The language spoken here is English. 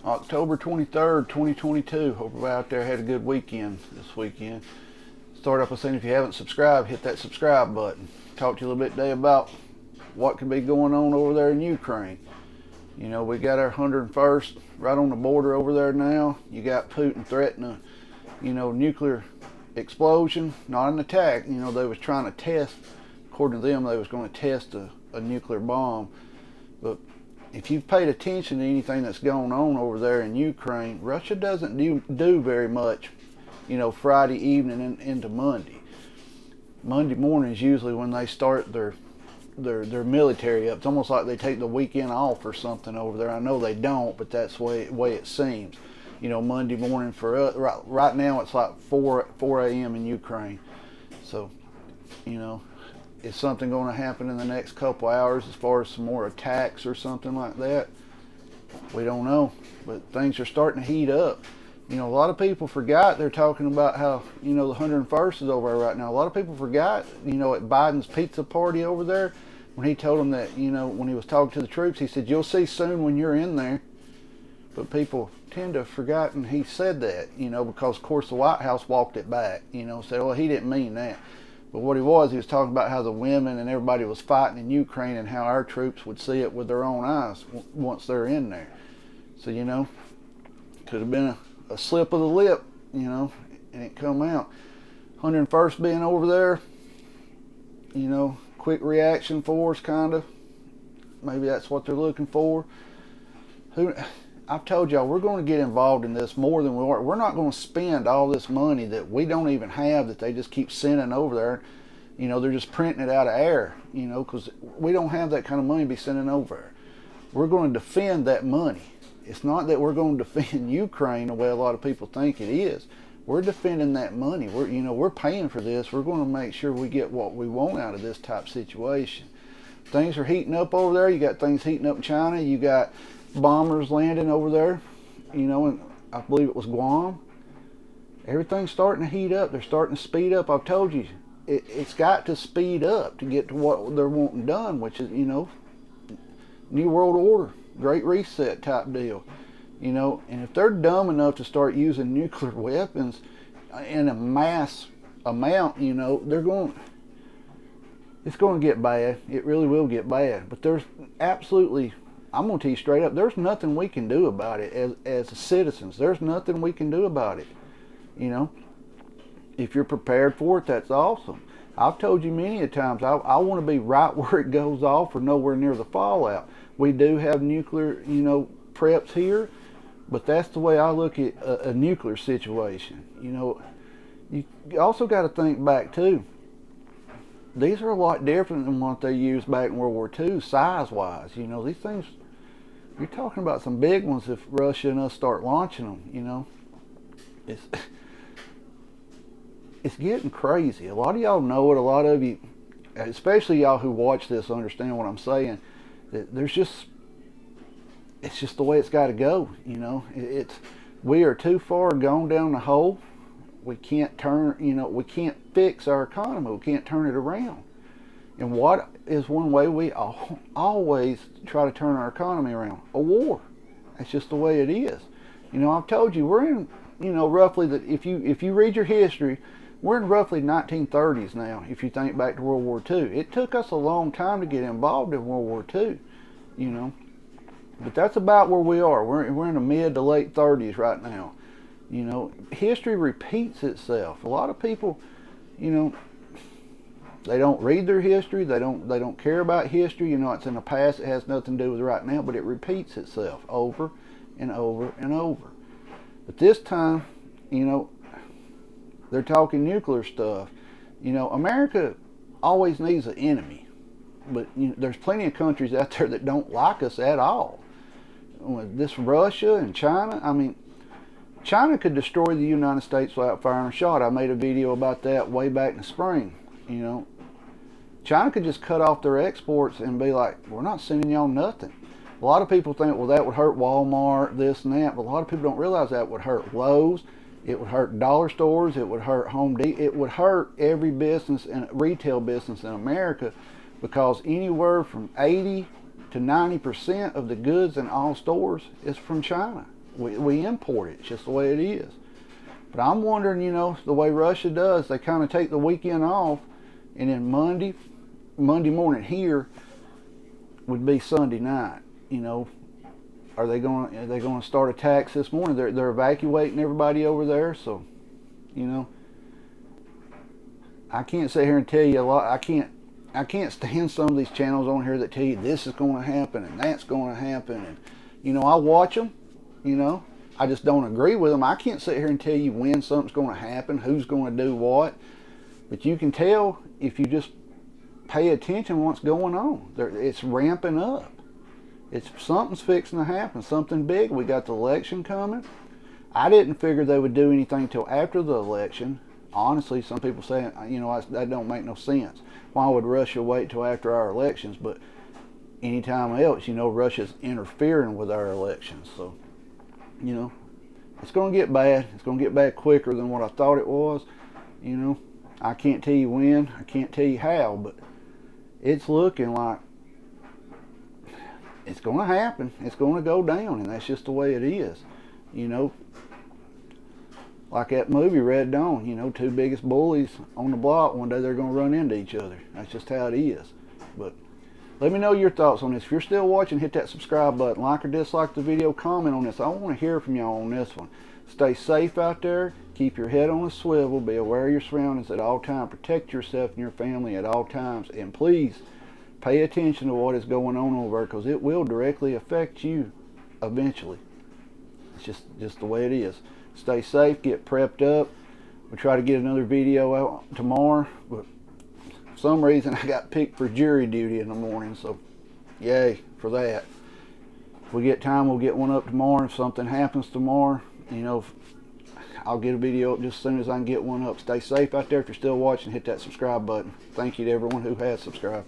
October 23rd, 2022. Hope everybody out there had a good weekend this weekend. Start up by saying if you haven't subscribed, hit that subscribe button. Talk to you a little bit today about what could be going on over there in Ukraine. You know, we got our 101st right on the border over there now. You got Putin threatening, nuclear explosion, not an attack. They was trying to test, according to them, they was going to test a nuclear bomb. But if you've paid attention to anything that's going on over there in Ukraine, Russia doesn't do very much, Friday evening and into Monday. Monday morning is usually when they start their military up. It's almost like they take the weekend off or something over there. I know they don't, but that's the way it seems. Monday morning for us, right now it's like 4 a.m. in Ukraine. So, is something going to happen in the next couple hours as far as some more attacks or something like that? We don't know, but things are starting to heat up. A lot of people forgot, they're talking about how, the 101st is over there right now. A lot of people forgot, at Biden's pizza party over there, when he told them that, when he was talking to the troops, he said, you'll see soon when you're in there. But people tend to have forgotten he said that, because of course the White House walked it back, said, well, he didn't mean that. But what he was talking about how the women and everybody was fighting in Ukraine and how our troops would see it with their own eyes once they're in there. So, could have been a slip of the lip, and it come out. 101st being over there, quick reaction force, kind of. Maybe that's what they're looking for. I've told y'all, we're going to get involved in this more than we are. We're not going to spend all this money that we don't even have, that they just keep sending over there. They're just printing it out of air, because we don't have that kind of money to be sending over there. We're going to defend that money. It's not that we're going to defend Ukraine the way a lot of people think it is. We're defending that money. We're paying for this. We're going to make sure we get what we want out of this type situation. Things are heating up over there. You got things heating up in China. You got bombers landing over there, and I believe it was Guam. Everything's starting to heat up. They're starting to speed up. I've told you, it's got to speed up to get to what they're wanting done, which is, New World Order, Great Reset type deal. And if they're dumb enough to start using nuclear weapons in a mass amount, it's going to get bad. It really will get bad. But there's absolutely, I'm going to tell you straight up, there's nothing we can do about it as citizens. There's nothing we can do about it. If you're prepared for it, that's awesome. I've told you many a times, I want to be right where it goes off or nowhere near the fallout. We do have nuclear, preps here, but that's the way I look at a nuclear situation. You also got to think back too. These are a lot different than what they used back in World War II, size-wise. These things, you're talking about some big ones if Russia and us start launching them, It's getting crazy. A lot of y'all know it. A lot of you, especially y'all who watch this, understand what I'm saying. That it's just the way it's got to go. We are too far gone down the hole. We can't turn, we can't fix our economy. We can't turn it around. And what is one way we always try to turn our economy around? A war. That's just the way it is. I've told you, we're in, roughly, that if you read your history, we're in roughly 1930s now, if you think back to World War II. It took us a long time to get involved in World War II, But that's about where we are. We're in the mid to late 30s right now. History repeats itself. A lot of people, they don't read their history. They don't care about history. It's in the past. It has nothing to do with right now, but it repeats itself over and over and over. But this time, they're talking nuclear stuff. America always needs an enemy, but there's plenty of countries out there that don't like us at all. This Russia and China, China could destroy the United States without firing a shot. I made a video about that way back in the spring. China could just cut off their exports and be like, we're not sending y'all nothing. A lot of people think, well, that would hurt Walmart, this and that, but a lot of people don't realize that would hurt Lowe's, it would hurt dollar stores, it would hurt Home Depot, it would hurt every business and retail business in America, because anywhere from 80 to 90% of the goods in all stores is from China. We import it. It's just the way it is. But I'm wondering, you know, the way Russia does, they kind of take the weekend off, and then Monday morning here would be Sunday night. You know, are they going to start attacks this morning? They're evacuating everybody over there, so you know, I can't sit here and tell you a lot. I can't stand some of these channels on here that tell you this is going to happen and that's going to happen, and you know, I watch them. You know, I just don't agree with them. I can't sit here and tell you when something's going to happen, who's going to do what, but you can tell if you just pay attention what's going on. It's ramping up. Something's fixing to happen, something big. We got the election coming. I didn't figure they would do anything till after the election. Honestly, some people say, you know, that don't make no sense. Why would Russia wait till after our elections? But anytime else, you know, Russia's interfering with our elections. So, you know, it's going to get bad. It's going to get bad quicker than what I thought it was. You know, I can't tell you when. I can't tell you how, but it's looking like it's going to happen. It's going to go down, and that's just the way it is. You know, like that movie Red Dawn, you know, two biggest bullies on the block, one day they're going to run into each other. That's just how it is. But let me know your thoughts on this. If you're still watching, hit that subscribe button. Like or dislike the video, comment on this. I want to hear from y'all on this one. Stay safe out there. Keep your head on a swivel. Be aware of your surroundings at all times. Protect yourself and your family at all times. And please pay attention to what is going on over there, because it will directly affect you eventually. It's just the way it is. Stay safe, get prepped up. We'll try to get another video out tomorrow, but for some reason I got picked for jury duty in the morning, so yay for that. If we get time, we'll get one up tomorrow. If something happens tomorrow, you know, I'll get a video up just as soon as I can get one up. Stay safe out there. If you're still watching, hit that subscribe button. Thank you to everyone who has subscribed.